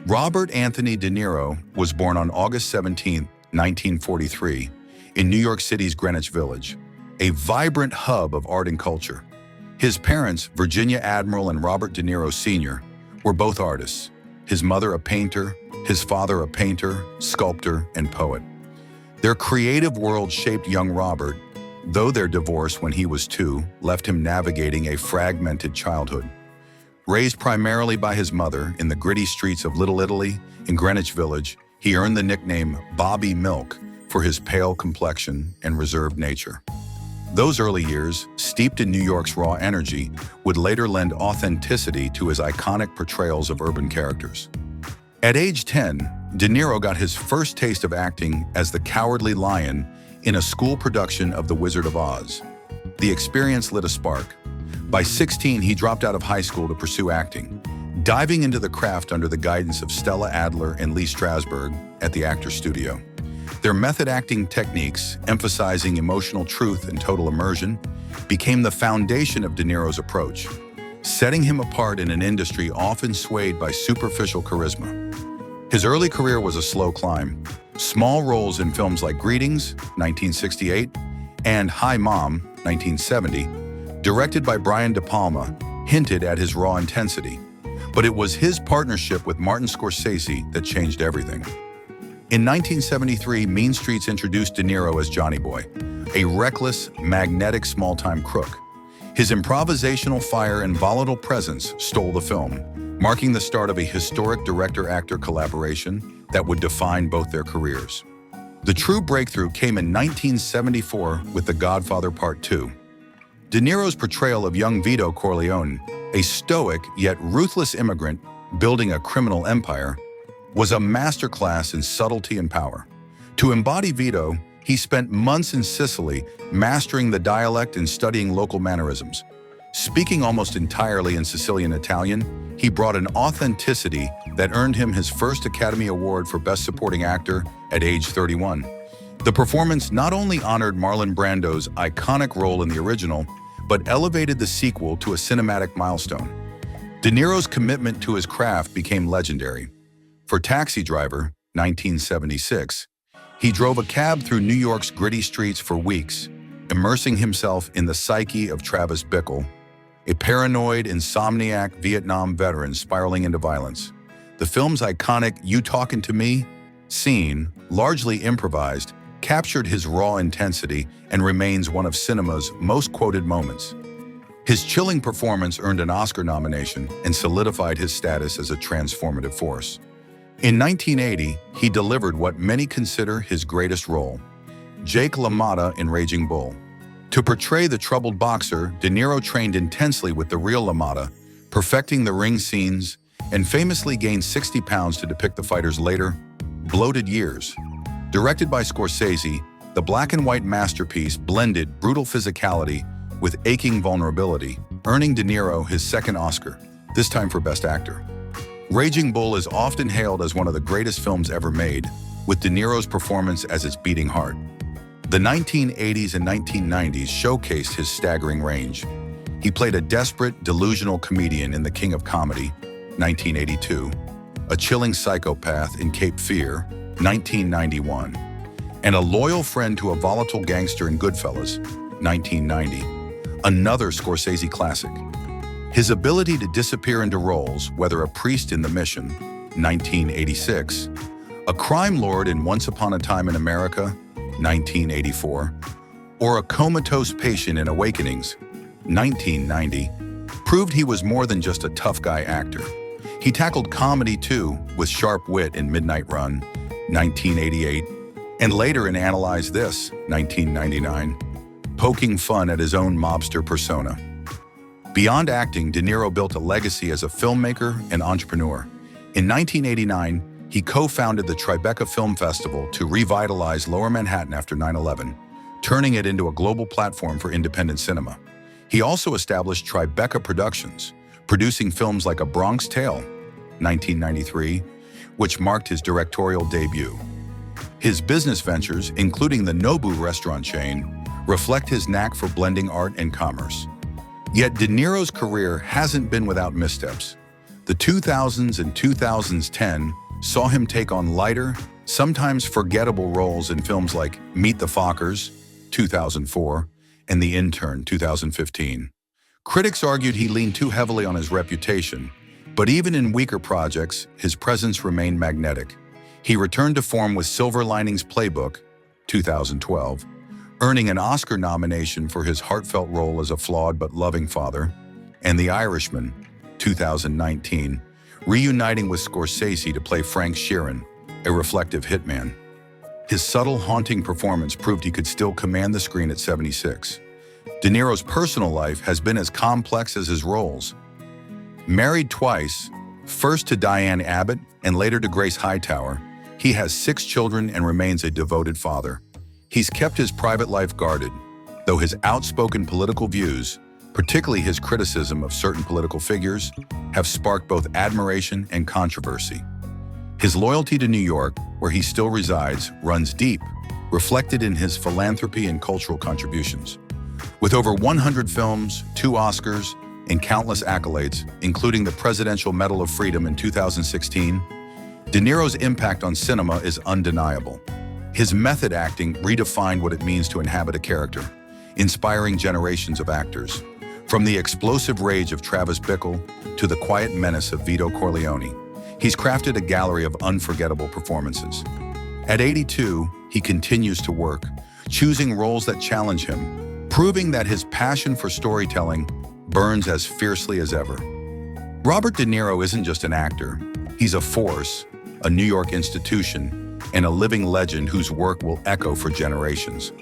Robert Anthony De Niro was born on August 17, 1943, in New York City's Greenwich Village, a vibrant hub of art and culture. His parents, Virginia Admiral and Robert De Niro Sr., were both artists, his mother a painter, his father a painter, sculptor, and poet. Their creative world shaped young Robert, though their divorce when he was 2 left him navigating a fragmented childhood. Raised primarily by his mother in the gritty streets of Little Italy in Greenwich Village, he earned the nickname Bobby Milk for his pale complexion and reserved nature. Those early years, steeped in New York's raw energy, would later lend authenticity to his iconic portrayals of urban characters. At age 10, De Niro got his first taste of acting as the Cowardly Lion in a school production of The Wizard of Oz. The experience lit a spark. By 16, he dropped out of high school to pursue acting, diving into the craft under the guidance of Stella Adler and Lee Strasberg at the Actors Studio. Their method acting techniques, emphasizing emotional truth and total immersion, became the foundation of De Niro's approach, setting him apart in an industry often swayed by superficial charisma. His early career was a slow climb. Small roles in films like Greetings, 1968, and Hi Mom, 1970, directed by Brian De Palma, hinted at his raw intensity. But it was his partnership with Martin Scorsese that changed everything. In 1973, Mean Streets introduced De Niro as Johnny Boy, a reckless, magnetic small-time crook. His improvisational fire and volatile presence stole the film, marking the start of a historic director-actor collaboration that would define both their careers. The true breakthrough came in 1974 with The Godfather Part II. De Niro's portrayal of young Vito Corleone, a stoic yet ruthless immigrant building a criminal empire, was a masterclass in subtlety and power. To embody Vito, he spent months in Sicily mastering the dialect and studying local mannerisms. Speaking almost entirely in Sicilian Italian, he brought an authenticity that earned him his first Academy Award for Best Supporting Actor at age 31. The performance not only honored Marlon Brando's iconic role in the original, but elevated the sequel to a cinematic milestone. De Niro's commitment to his craft became legendary. For Taxi Driver, 1976, he drove a cab through New York's gritty streets for weeks, immersing himself in the psyche of Travis Bickle, a paranoid, insomniac Vietnam veteran spiraling into violence. The film's iconic "You Talkin' to Me" scene, largely improvised, captured his raw intensity and remains one of cinema's most quoted moments. His chilling performance earned an Oscar nomination and solidified his status as a transformative force. In 1980, he delivered what many consider his greatest role, Jake LaMotta in Raging Bull. To portray the troubled boxer, De Niro trained intensely with the real LaMotta, perfecting the ring scenes, and famously gained 60 pounds to depict the fighter's later, bloated years. Directed by Scorsese, the black and white masterpiece blended brutal physicality with aching vulnerability, earning De Niro his second Oscar, this time for Best Actor. Raging Bull is often hailed as one of the greatest films ever made, with De Niro's performance as its beating heart. The 1980s and 1990s showcased his staggering range. He played a desperate, delusional comedian in The King of Comedy, 1982, a chilling psychopath in Cape Fear, 1991, and a loyal friend to a volatile gangster in Goodfellas, 1990, another Scorsese classic. His ability to disappear into roles, whether a priest in The Mission, 1986, a crime lord in Once Upon a Time in America, 1984, or a comatose patient in Awakenings, 1990, proved he was more than just a tough guy actor. He tackled comedy too, with sharp wit in Midnight Run, 1988, and later in Analyze This, 1999, poking fun at his own mobster persona. Beyond acting, De Niro built a legacy as a filmmaker and entrepreneur. In 1989, he co-founded the Tribeca Film Festival to revitalize Lower Manhattan after 9/11, turning it into a global platform for independent cinema. He also established Tribeca Productions, producing films like A Bronx Tale, 1993, which marked his directorial debut. His business ventures, including the Nobu restaurant chain, reflect his knack for blending art and commerce. Yet De Niro's career hasn't been without missteps. The 2000s and 2010 saw him take on lighter, sometimes forgettable roles in films like Meet the Fockers, 2004, and The Intern, 2015. Critics argued he leaned too heavily on his reputation, but even in weaker projects, his presence remained magnetic. He returned to form with Silver Linings Playbook, 2012, earning an Oscar nomination for his heartfelt role as a flawed but loving father, and The Irishman, 2019, reuniting with Scorsese to play Frank Sheeran, a reflective hitman. His subtle, haunting performance proved he could still command the screen at 76. De Niro's personal life has been as complex as his roles. Married twice, first to Diane Abbott and later to Grace Hightower, he has 6 children and remains a devoted father. He's kept his private life guarded, though his outspoken political views, particularly his criticism of certain political figures, have sparked both admiration and controversy. His loyalty to New York, where he still resides, runs deep, reflected in his philanthropy and cultural contributions. With over 100 films, 2 Oscars, and countless accolades, including the Presidential Medal of Freedom in 2016, De Niro's impact on cinema is undeniable. His method acting redefined what it means to inhabit a character, inspiring generations of actors. From the explosive rage of Travis Bickle to the quiet menace of Vito Corleone, he's crafted a gallery of unforgettable performances. At 82, he continues to work, choosing roles that challenge him, proving that his passion for storytelling burns as fiercely as ever. Robert De Niro isn't just an actor. He's a force, a New York institution, and a living legend whose work will echo for generations.